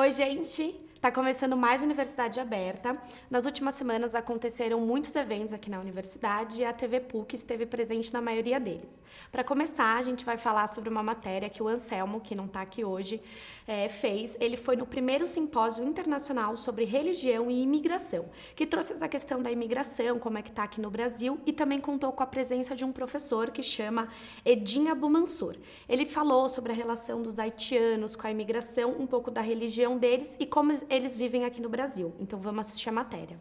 Oi, gente! Está começando mais Universidade Aberta. Nas últimas semanas aconteceram muitos eventos aqui na universidade e a TV PUC esteve presente na maioria deles. Para começar, a gente vai falar sobre uma matéria que o Anselmo, que não está aqui hoje, fez. Ele foi no primeiro simpósio internacional sobre religião e imigração, que trouxe essa questão da imigração, como é que está aqui no Brasil, e também contou com a presença de um professor que chama Edin Abumansur. Ele falou sobre a relação dos haitianos com a imigração, um pouco da religião deles e como eles vivem aqui no Brasil. Então vamos assistir a matéria.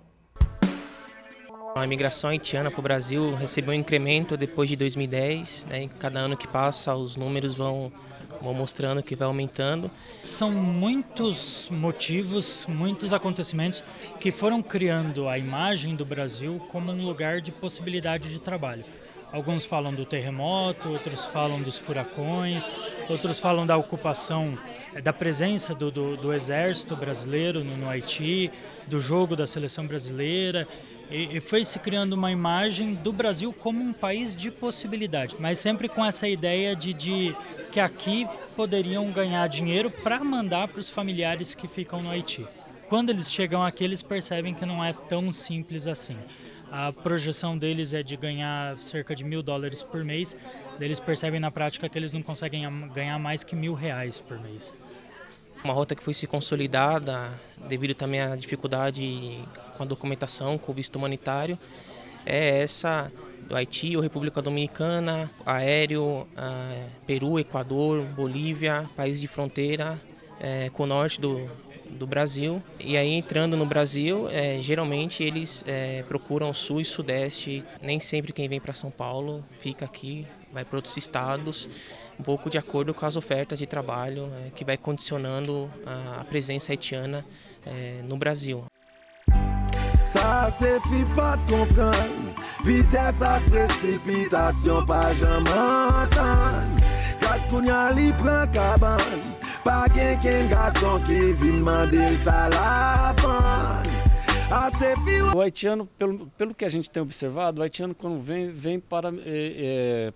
A imigração haitiana para o Brasil recebeu um incremento depois de 2010, né? Cada ano que passa os números vão mostrando que vai aumentando. São muitos motivos, muitos acontecimentos que foram criando a imagem do Brasil como um lugar de possibilidade de trabalho. Alguns falam do terremoto, outros falam dos furacões, outros falam da ocupação, da presença do exército brasileiro no Haiti, do jogo da seleção brasileira. E foi se criando uma imagem do Brasil como um país de possibilidade, mas sempre com essa ideia de que aqui poderiam ganhar dinheiro para mandar para os familiares que ficam no Haiti. Quando eles chegam aqui, eles percebem que não é tão simples assim. A projeção deles é de ganhar cerca de $1.000 por mês. Eles percebem na prática que eles não conseguem ganhar mais que R$1.000 por mês. Uma rota que foi se consolidada devido também à dificuldade com a documentação, com o visto humanitário, é essa do Haiti ou República Dominicana, aéreo, Peru, Equador, Bolívia, países de fronteira com o norte do Brasil. E aí entrando no Brasil, geralmente eles procuram sul e sudeste. Nem sempre quem vem para São Paulo fica aqui, vai para outros estados, um pouco de acordo com as ofertas de trabalho que vai condicionando a presença haitiana no Brasil. Ça se fi pas de comprendre, vitesse à précipitation pas jamais entendre. Kat kounya li pran cabane, pa gen garçon qui vin demander ça la panne. O haitiano, pelo que a gente tem observado, o haitiano quando vem para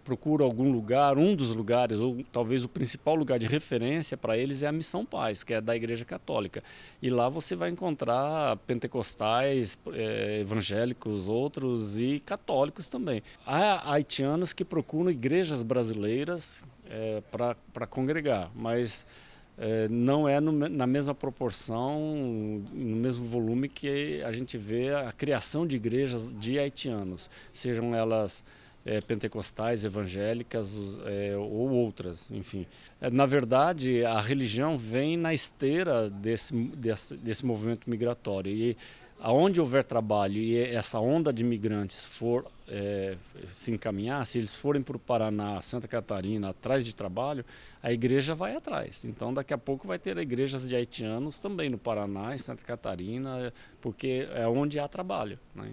procura algum lugar, um dos lugares, ou talvez o principal lugar de referência para eles é a Missão Paz, que é da Igreja Católica. E lá você vai encontrar pentecostais, evangélicos, outros e católicos também. Há haitianos que procuram igrejas brasileiras para congregar, mas não é na mesma proporção, no mesmo volume que a gente vê a criação de igrejas de haitianos, sejam elas pentecostais, evangélicas ou outras, enfim. Na verdade, a religião vem na esteira desse movimento migratório e aonde houver trabalho e essa onda de imigrantes for se encaminhar, se eles forem para o Paraná, Santa Catarina, atrás de trabalho, a igreja vai atrás. Então, daqui a pouco vai ter igrejas de haitianos também no Paraná, em Santa Catarina, porque é onde há trabalho, né?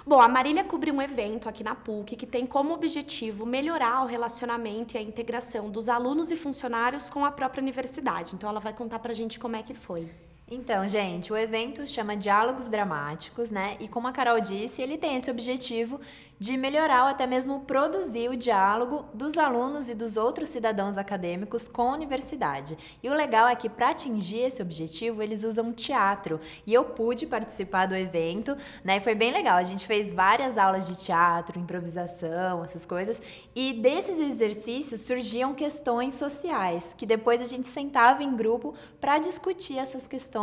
Bom, a Marília cobriu um evento aqui na PUC que tem como objetivo melhorar o relacionamento e a integração dos alunos e funcionários com a própria universidade. Então, ela vai contar pra gente como é que foi. Então, gente, o evento chama Diálogos Dramáticos, né? E como a Carol disse, ele tem esse objetivo de melhorar ou até mesmo produzir o diálogo dos alunos e dos outros cidadãos acadêmicos com a universidade. E o legal é que, para atingir esse objetivo, eles usam teatro. E eu pude participar do evento, né? E foi bem legal. A gente fez várias aulas de teatro, improvisação, essas coisas. E desses exercícios surgiam questões sociais, que depois a gente sentava em grupo para discutir essas questões.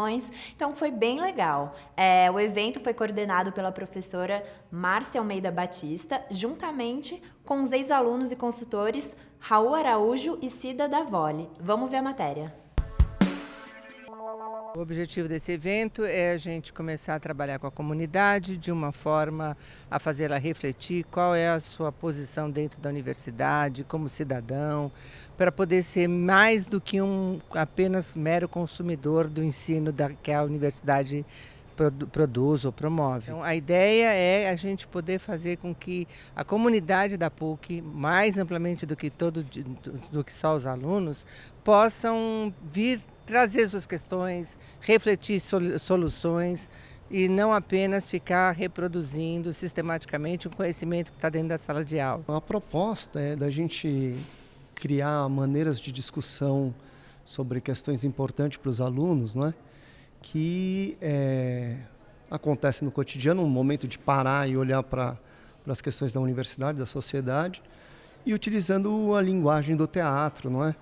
Então, foi bem legal. O evento foi coordenado pela professora Márcia Almeida Batista, juntamente com os ex-alunos e consultores Raul Araújo e Cida Davoli. Vamos ver a matéria. O objetivo desse evento é a gente começar a trabalhar com a comunidade de uma forma a fazê-la refletir qual é a sua posição dentro da universidade, como cidadão, para poder ser mais do que apenas mero consumidor do ensino que a universidade produz ou promove. Então, a ideia é a gente poder fazer com que a comunidade da PUC, mais amplamente do que só os alunos, possam vir trazer suas questões, refletir soluções e não apenas ficar reproduzindo sistematicamente o conhecimento que está dentro da sala de aula. A proposta é da gente criar maneiras de discussão sobre questões importantes para os alunos, não é? Que acontece no cotidiano, um momento de parar e olhar para as questões da universidade, da sociedade, e utilizando a linguagem do teatro, não é?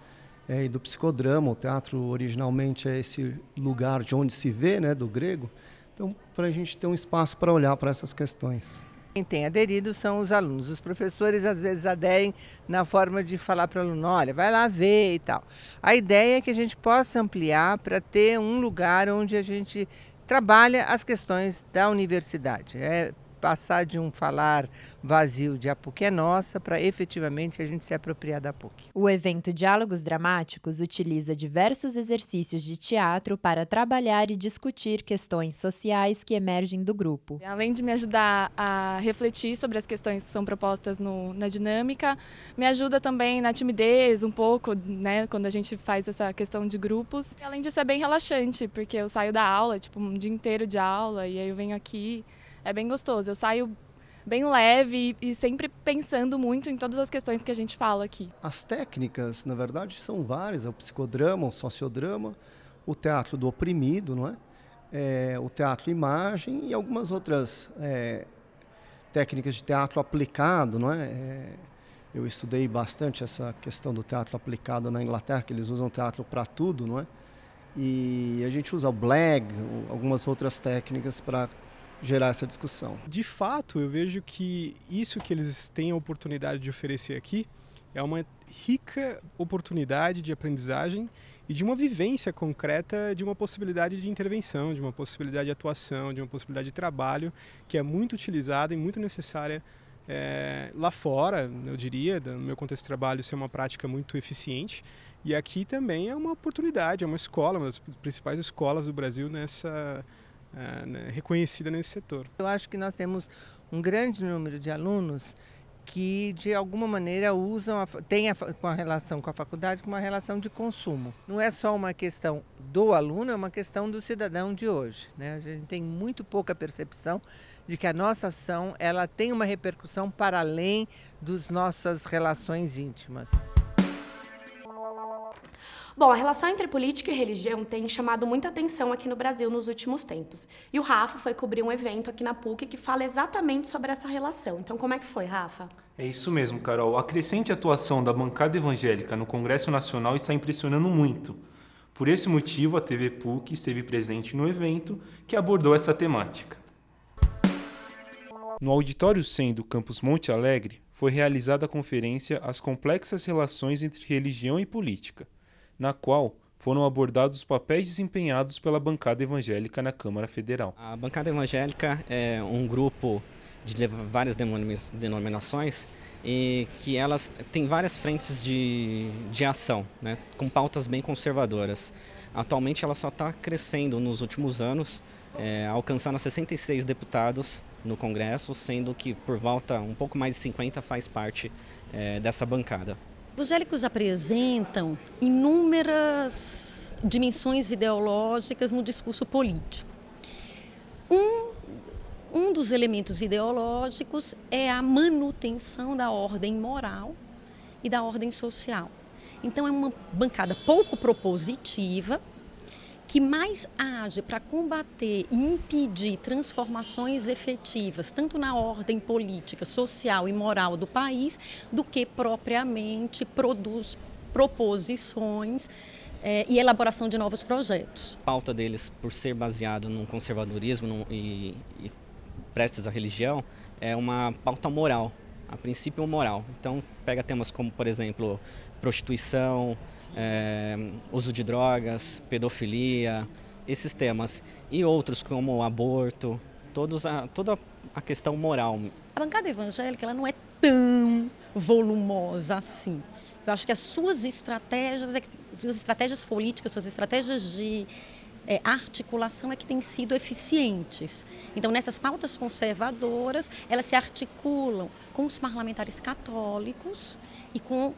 E do psicodrama. O teatro originalmente é esse lugar de onde se vê, né, do grego. Então, para a gente ter um espaço para olhar para essas questões. Quem tem aderido são os alunos. Os professores às vezes aderem na forma de falar para o aluno, olha, vai lá ver e tal. A ideia é que a gente possa ampliar para ter um lugar onde a gente trabalha as questões da universidade. Passar de um falar vazio de a PUC é nossa para efetivamente a gente se apropriar da PUC. O evento Diálogos Dramáticos utiliza diversos exercícios de teatro para trabalhar e discutir questões sociais que emergem do grupo. Além de me ajudar a refletir sobre as questões que são propostas na dinâmica, me ajuda também na timidez um pouco, né, quando a gente faz essa questão de grupos. E, além disso, é bem relaxante, porque eu saio da aula, tipo, um dia inteiro de aula, e aí eu venho aqui. É bem gostoso, eu saio bem leve e sempre pensando muito em todas as questões que a gente fala aqui. As técnicas, na verdade, são várias. É o psicodrama, o sociodrama, o teatro do oprimido, não é? O teatro imagem e algumas outras técnicas de teatro aplicado, não é? Eu estudei bastante essa questão do teatro aplicado na Inglaterra, que eles usam teatro para tudo, não é? E a gente usa o Blag, algumas outras técnicas para gerar essa discussão. De fato, eu vejo que isso que eles têm a oportunidade de oferecer aqui é uma rica oportunidade de aprendizagem e de uma vivência concreta de uma possibilidade de intervenção, de uma possibilidade de atuação, de uma possibilidade de trabalho que é muito utilizada e muito necessária lá fora, eu diria, no meu contexto de trabalho, isso é uma prática muito eficiente. E aqui também é uma oportunidade, é uma escola, uma das principais escolas do Brasil reconhecida nesse setor. Eu acho que nós temos um grande número de alunos que, de alguma maneira, têm com a relação com a faculdade uma relação de consumo. Não é só uma questão do aluno, é uma questão do cidadão de hoje, né? A gente tem muito pouca percepção de que a nossa ação ela tem uma repercussão para além das nossas relações íntimas. Bom, a relação entre política e religião tem chamado muita atenção aqui no Brasil nos últimos tempos. E o Rafa foi cobrir um evento aqui na PUC que fala exatamente sobre essa relação. Então, como é que foi, Rafa? É isso mesmo, Carol. A crescente atuação da bancada evangélica no Congresso Nacional está impressionando muito. Por esse motivo, a TV PUC esteve presente no evento que abordou essa temática. No Auditório 100 do Campus Monte Alegre, foi realizada a conferência As Complexas Relações entre Religião e Política, na qual foram abordados os papéis desempenhados pela bancada evangélica na Câmara Federal. A bancada evangélica é um grupo de várias denominações e que elas têm várias frentes de ação, né, com pautas bem conservadoras. Atualmente ela só está crescendo nos últimos anos, alcançando 66 deputados no Congresso, sendo que por volta um pouco mais de 50 faz parte dessa bancada. Os evangélicos apresentam inúmeras dimensões ideológicas no discurso político. Um dos elementos ideológicos é a manutenção da ordem moral e da ordem social. Então é uma bancada pouco propositiva, que mais age para combater e impedir transformações efetivas, tanto na ordem política, social e moral do país, do que propriamente produz proposições e elaboração de novos projetos. A pauta deles, por ser baseada num conservadorismo e prestes à religião, é uma pauta moral, a princípio moral. Então pega temas como, por exemplo, prostituição, uso de drogas, pedofilia, esses temas, e outros como aborto, toda a questão moral. A bancada evangélica ela não é tão volumosa assim. Eu acho que as suas estratégias políticas, suas estratégias de articulação é que têm sido eficientes. Então, nessas pautas conservadoras, elas se articulam com os parlamentares católicos e com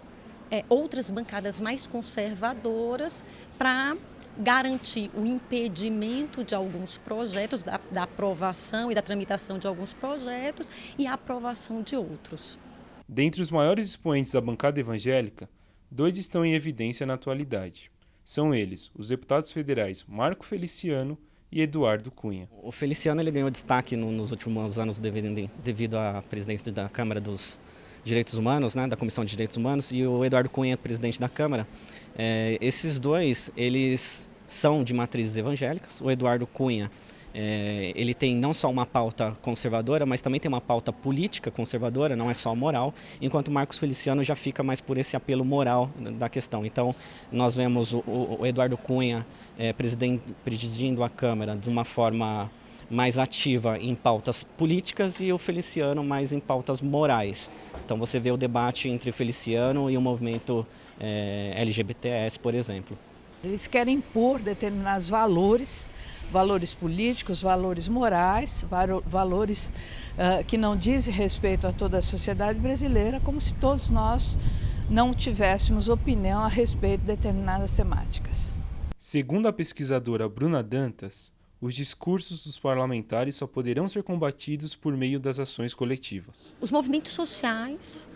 outras bancadas mais conservadoras para garantir o impedimento de alguns projetos, da aprovação e da tramitação de alguns projetos e a aprovação de outros. Dentre os maiores expoentes da bancada evangélica, 2 estão em evidência na atualidade. São eles os deputados federais Marco Feliciano e Eduardo Cunha. O Feliciano ele ganhou destaque nos últimos anos devido à presidência da Câmara dos Direitos Humanos, né, da Comissão de Direitos Humanos, e o Eduardo Cunha, presidente da Câmara. Esses dois, eles são de matrizes evangélicas. O Eduardo Cunha, ele tem não só uma pauta conservadora, mas também tem uma pauta política conservadora, não é só moral, enquanto o Marcos Feliciano já fica mais por esse apelo moral da questão. Então, nós vemos o Eduardo Cunha presidindo a Câmara de uma forma mais ativa em pautas políticas e o Feliciano mais em pautas morais. Então, você vê o debate entre o Feliciano e o movimento LGBTS, por exemplo. Eles querem impor determinados valores políticos, valores morais, valores que não dizem respeito a toda a sociedade brasileira, como se todos nós não tivéssemos opinião a respeito de determinadas temáticas. Segundo a pesquisadora Bruna Dantas, os discursos dos parlamentares só poderão ser combatidos por meio das ações coletivas. Os movimentos sociais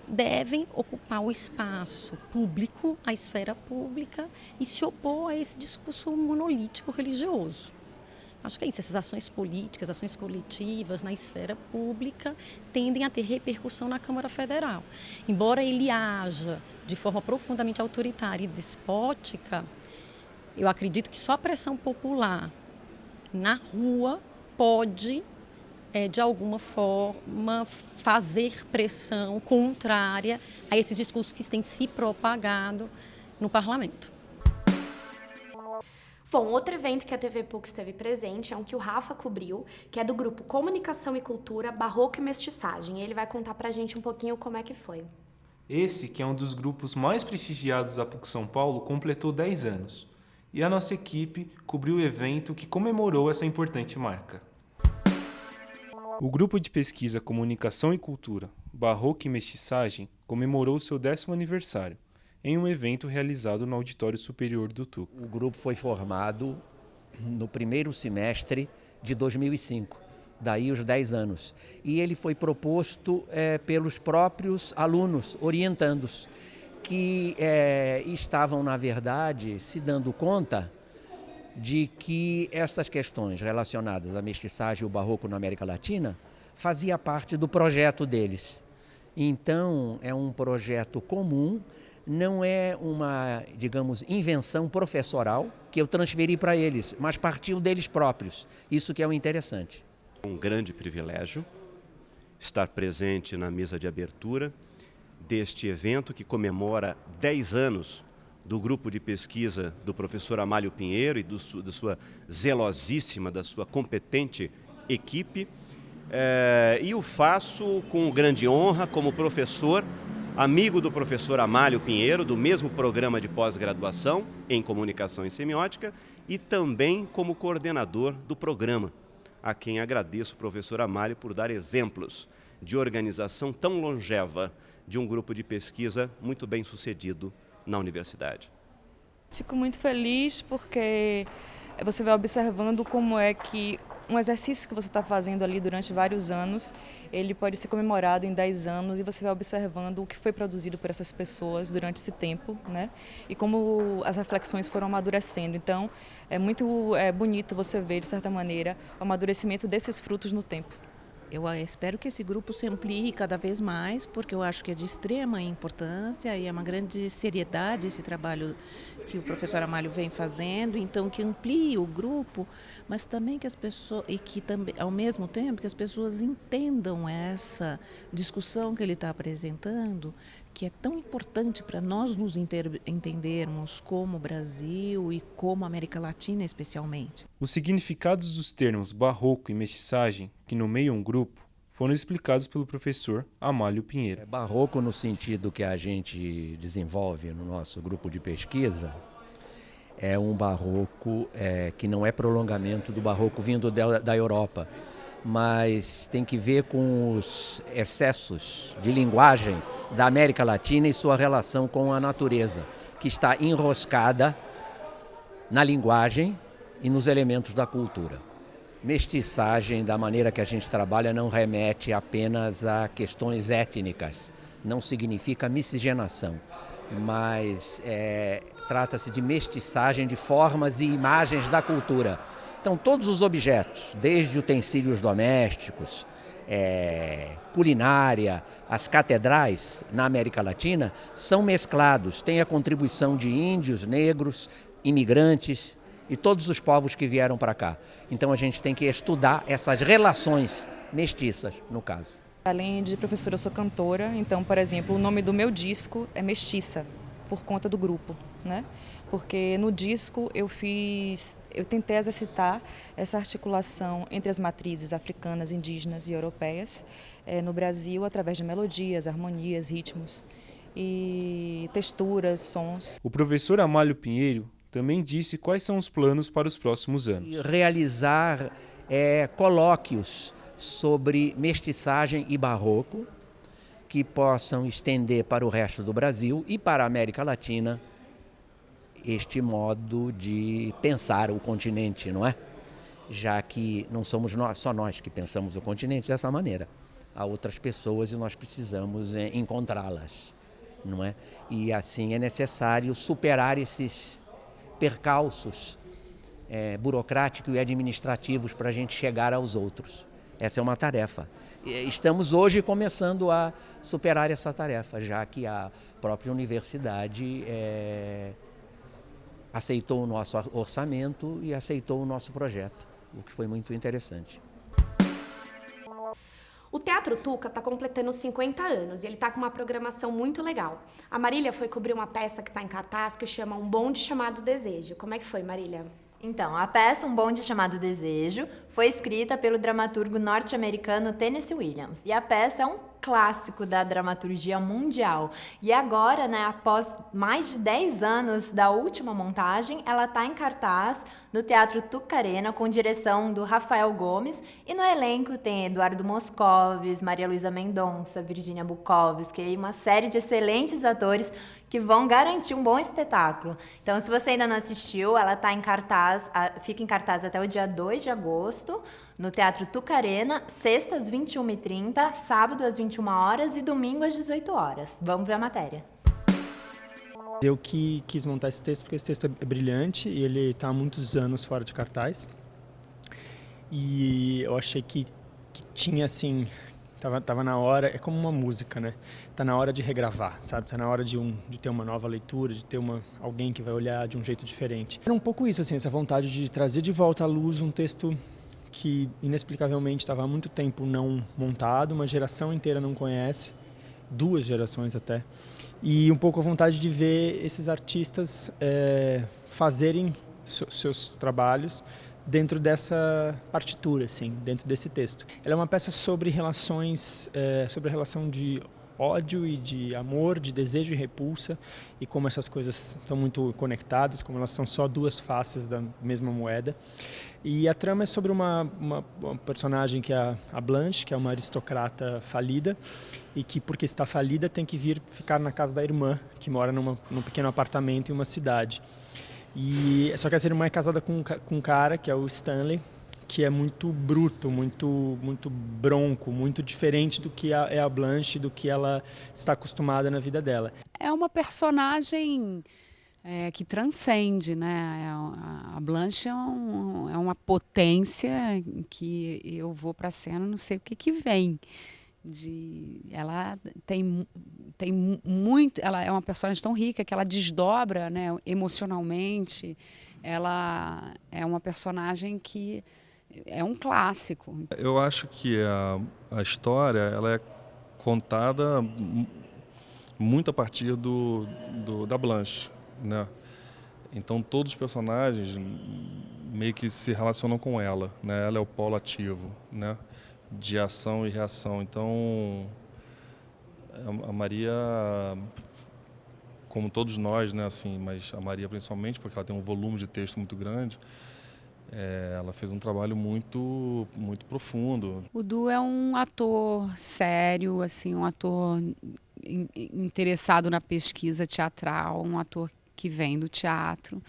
devem ocupar o espaço público, a esfera pública, e se opor a esse discurso monolítico religioso. Acho que é isso, essas ações políticas, ações coletivas na esfera pública tendem a ter repercussão na Câmara Federal. Embora ele haja de forma profundamente autoritária e despótica, eu acredito que só a pressão popular na rua pode, de alguma forma, fazer pressão contrária a esses discursos que têm se propagado no parlamento. Bom, outro evento que a TV PUC esteve presente é um que o Rafa cobriu, que é do grupo Comunicação e Cultura, Barroco e Mestiçagem. E ele vai contar pra gente um pouquinho como é que foi. Esse, que é um dos grupos mais prestigiados da PUC São Paulo, completou 10 anos. E a nossa equipe cobriu o evento que comemorou essa importante marca. O grupo de pesquisa Comunicação e Cultura, Barroco e Mestiçagem, comemorou seu 10º aniversário, em um evento realizado no Auditório Superior do TUC. O grupo foi formado no primeiro semestre de 2005, daí os 10 anos. E ele foi proposto pelos próprios alunos orientandos, que estavam, na verdade, se dando conta de que essas questões relacionadas à mestiçagem e o barroco na América Latina fazia parte do projeto deles. Então, é um projeto comum, não é uma, digamos, invenção professoral que eu transferi para eles, mas partiu deles próprios. Isso que é o interessante. Um grande privilégio estar presente na mesa de abertura deste evento que comemora 10 anos do grupo de pesquisa do professor Amálio Pinheiro e da sua zelosíssima, da sua competente equipe. E o faço com grande honra como professor, amigo do professor Amálio Pinheiro, do mesmo programa de pós-graduação em Comunicação e Semiótica, e também como coordenador do programa, a quem agradeço o professor Amálio por dar exemplos de organização tão longeva de um grupo de pesquisa muito bem sucedido na universidade. Fico muito feliz porque você vai observando como é que um exercício que você está fazendo ali durante vários anos, ele pode ser comemorado em 10 anos e você vai observando o que foi produzido por essas pessoas durante esse tempo, né? E como as reflexões foram amadurecendo. Então, é muito bonito você ver, de certa maneira, o amadurecimento desses frutos no tempo. Eu espero que esse grupo se amplie cada vez mais, porque eu acho que é de extrema importância e é uma grande seriedade esse trabalho que o professor Amálio vem fazendo, então que amplie o grupo, mas também que as pessoas, e que também, ao mesmo tempo, que as pessoas entendam essa discussão que ele está apresentando, que é tão importante para nós nos entendermos como Brasil e como América Latina especialmente. Os significados dos termos barroco e mestiçagem, que nomeiam um grupo, foram explicados pelo professor Amálio Pinheiro. Barroco, no sentido que a gente desenvolve no nosso grupo de pesquisa, é um barroco que não é prolongamento do barroco vindo da Europa, mas tem que ver com os excessos de linguagem da América Latina e sua relação com a natureza, que está enroscada na linguagem e nos elementos da cultura. Mestiçagem, da maneira que a gente trabalha, não remete apenas a questões étnicas, não significa miscigenação, mas trata-se de mestiçagem de formas e imagens da cultura. Então, todos os objetos, desde utensílios domésticos, culinária, as catedrais na América Latina, são mesclados, tem a contribuição de índios, negros, imigrantes e todos os povos que vieram para cá. Então a gente tem que estudar essas relações mestiças, no caso. Além de professora, eu sou cantora, então, por exemplo, o nome do meu disco é Mestiça, por conta do grupo, né? Porque no disco eu tentei exercitar essa articulação entre as matrizes africanas, indígenas e europeias no Brasil, através de melodias, harmonias, ritmos e texturas, sons. O professor Amálio Pinheiro também disse quais são os planos para os próximos anos. Realizar colóquios sobre mestiçagem e barroco que possam estender para o resto do Brasil e para a América Latina este modo de pensar o continente, não é? Já que não somos só nós que pensamos o continente dessa maneira. Há outras pessoas e nós precisamos encontrá-las, não é? E assim é necessário superar esses percalços burocráticos e administrativos para a gente chegar aos outros. Essa é uma tarefa. Estamos hoje começando a superar essa tarefa, já que a própria universidade aceitou o nosso orçamento e aceitou o nosso projeto, o que foi muito interessante. O Teatro Tuca está completando 50 anos e ele está com uma programação muito legal. A Marília foi cobrir uma peça que está em cartaz que chama Um Bonde Chamado Desejo. Como é que foi, Marília? Então, a peça Um Bonde Chamado Desejo foi escrita pelo dramaturgo norte-americano Tennessee Williams. E a peça é um clássico da dramaturgia mundial. E agora, né, após mais de 10 anos da última montagem, ela está em cartaz no Teatro Tuca Arena, com direção do Rafael Gomes. E no elenco tem Eduardo Moscovis, Maria Luísa Mendonça, Virginia Bukovski e uma série de excelentes atores que vão garantir um bom espetáculo. Então, se você ainda não assistiu, ela está em cartaz, fica em cartaz até o dia 2 de agosto, no Teatro Tuca Arena, sexta às 21h30, sábado às 21h e domingo às 18h. Vamos ver a matéria. Eu que quis montar esse texto porque esse texto é brilhante e ele está há muitos anos fora de cartaz. E eu achei que tinha, assim, tava na hora, é como uma música, né? Tá na hora de regravar, sabe? Tá na hora de ter uma nova leitura, de ter alguém que vai olhar de um jeito diferente. Era um pouco isso, assim, essa vontade de trazer de volta à luz um texto que inexplicavelmente estava há muito tempo não montado, uma geração inteira não conhece, 2 gerações até, e um pouco a vontade de ver esses artistas fazerem seus trabalhos dentro dessa partitura, assim, dentro desse texto. Ela é uma peça sobre relações, sobre a relação de ódio e de amor, de desejo e repulsa, e como essas coisas estão muito conectadas, como elas são só 2 faces da mesma moeda. E a trama é sobre uma personagem que é a Blanche, que é uma aristocrata falida, e que, porque está falida, tem que vir ficar na casa da irmã, que mora num pequeno apartamento em uma cidade. E só que essa irmã é casada com um cara, que é o Stanley, que é muito bruto, muito bronco, muito diferente do que é a Blanche, do que ela está acostumada na vida dela. É uma personagem que transcende, né? A Blanche é uma potência que eu vou para a cena, não sei o que vem. Ela tem muito, ela é uma personagem tão rica que ela desdobra, né, emocionalmente. Ela é uma personagem que é um clássico. Eu acho que a história ela é contada muito a partir da Blanche, né? Então todos os personagens meio que se relacionam com ela, né? Ela é o polo ativo, né, de ação e reação. Então a Maria, como todos nós, né, assim, mas a Maria principalmente porque ela tem um volume de texto muito grande, ela fez um trabalho muito profundo. O Du é um ator sério, assim, um ator interessado na pesquisa teatral, um ator que vem do teatro.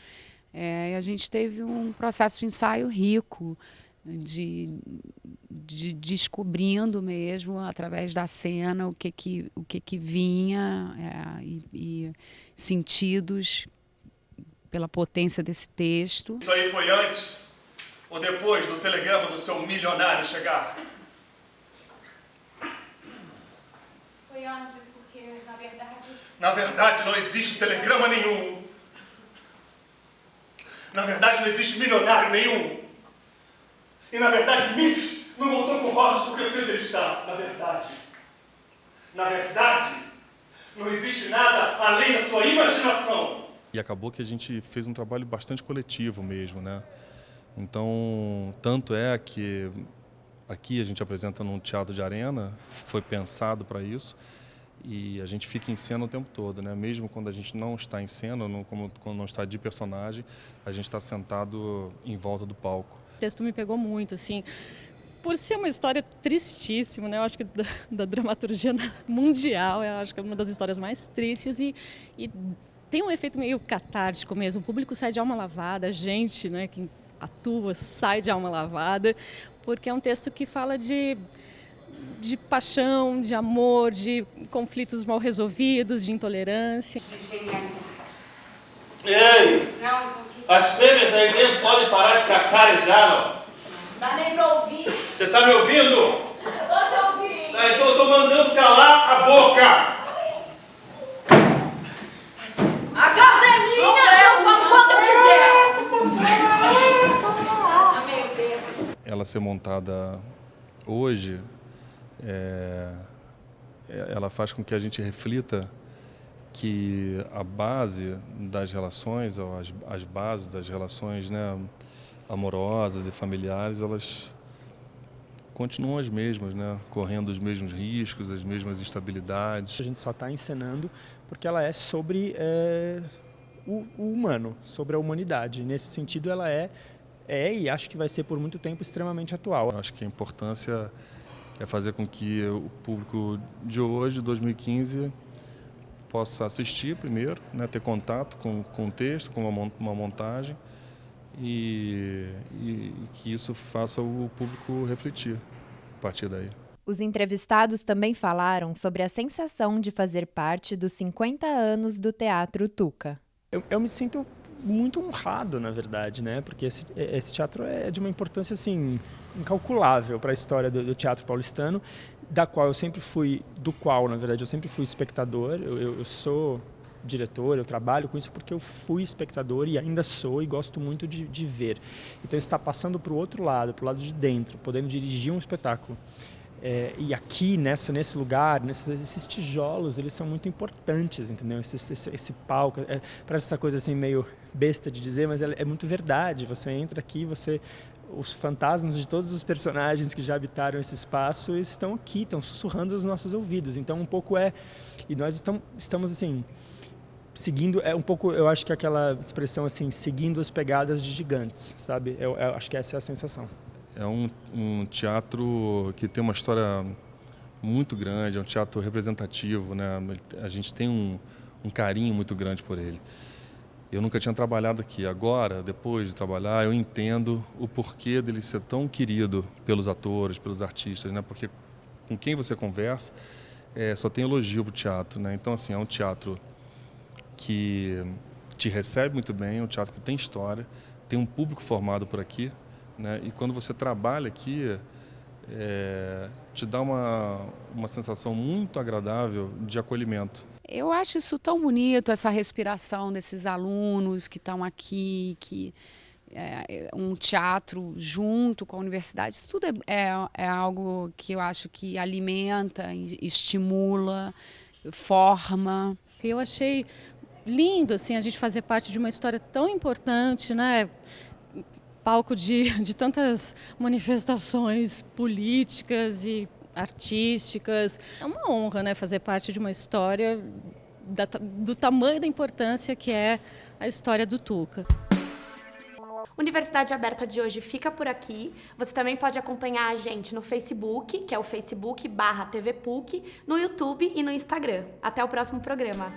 E a gente teve um processo de ensaio rico, de descobrindo mesmo, através da cena, o que vinha e sentidos pela potência desse texto. Isso aí foi antes ou depois do telegrama do seu milionário chegar? Foi antes, porque, na verdade... Na verdade, não existe telegrama nenhum. Na verdade, não existe milionário nenhum. E, na verdade, Mitch não voltou com rosas porque eu sei onde ele está. Na verdade, não existe nada além da sua imaginação. E acabou que a gente fez um trabalho bastante coletivo mesmo, né? Então, tanto é que aqui a gente apresenta num teatro de arena, foi pensado para isso, e a gente fica em cena o tempo todo, né? Mesmo quando a gente não está em cena, quando não está de personagem, a gente está sentado em volta do palco. O texto me pegou muito, assim, por ser uma história tristíssima, né? Eu acho que da dramaturgia mundial, eu acho que é uma das histórias mais tristes e tem um efeito meio catártico mesmo. O público sai de alma lavada, a gente, né, quem atua, sai de alma lavada, porque é um texto que fala de paixão, de amor, de conflitos mal resolvidos, de intolerância. Ei! As fêmeas aí dentro podem parar de cacarejar, não? Dá nem pra ouvir. Você tá me ouvindo? Eu tô te ouvindo. Então eu tô mandando calar a boca! A casa é minha, eu falo quando eu quiser. Ela ser montada hoje, ela faz com que a gente reflita que a base das relações, ou as bases das relações, né, amorosas e familiares, elas continuam as mesmas, né, correndo os mesmos riscos, as mesmas instabilidades. A gente só está encenando porque ela é sobre o humano, sobre a humanidade. Nesse sentido, ela é e acho que vai ser por muito tempo extremamente atual. Acho que a importância é fazer com que o público de hoje, 2015, possa assistir primeiro, né, ter contato com o texto, com uma montagem e que isso faça o público refletir a partir daí. Os entrevistados também falaram sobre a sensação de fazer parte dos 50 anos do Teatro Tuca. Eu me sinto muito honrado, na verdade, né? Porque esse teatro é de uma importância assim incalculável para a história do teatro paulistano, na verdade eu sempre fui espectador. Eu sou diretor, eu trabalho com isso porque eu fui espectador e ainda sou, e gosto muito de ver. Então está passando para o outro lado, para o lado de dentro, podendo dirigir um espetáculo. E aqui, nesse lugar, esses tijolos, eles são muito importantes, entendeu? Esse palco, parece essa coisa assim meio besta de dizer, mas é muito verdade. Você entra aqui, os fantasmas de todos os personagens que já habitaram esse espaço estão aqui, estão sussurrando aos nossos ouvidos. Então, um pouco e nós estamos assim, seguindo, um pouco, eu acho que aquela expressão assim, seguindo as pegadas de gigantes, sabe? Eu acho que essa é a sensação. É um teatro que tem uma história muito grande, é um teatro representativo, né? A gente tem um carinho muito grande por ele. Eu nunca tinha trabalhado aqui. Agora, depois de trabalhar, eu entendo o porquê dele ser tão querido pelos atores, pelos artistas, né? Porque com quem você conversa, só tem elogio para o teatro, né? Então, assim, é um teatro que te recebe muito bem, é um teatro que tem história, tem um público formado por aqui, né? E quando você trabalha aqui, te dá uma sensação muito agradável de acolhimento. Eu acho isso tão bonito, essa respiração desses alunos que estão aqui, que um teatro junto com a universidade. Isso tudo é algo que eu acho que alimenta, estimula, forma. Eu achei lindo assim, a gente fazer parte de uma história tão importante, né? Palco de tantas manifestações políticas e artísticas. É uma honra, né, fazer parte de uma história do tamanho da importância que é a história do Tuca. Universidade Aberta de hoje fica por aqui. Você também pode acompanhar a gente no Facebook, que é o facebook.com/tvpuc, no YouTube e no Instagram. Até o próximo programa.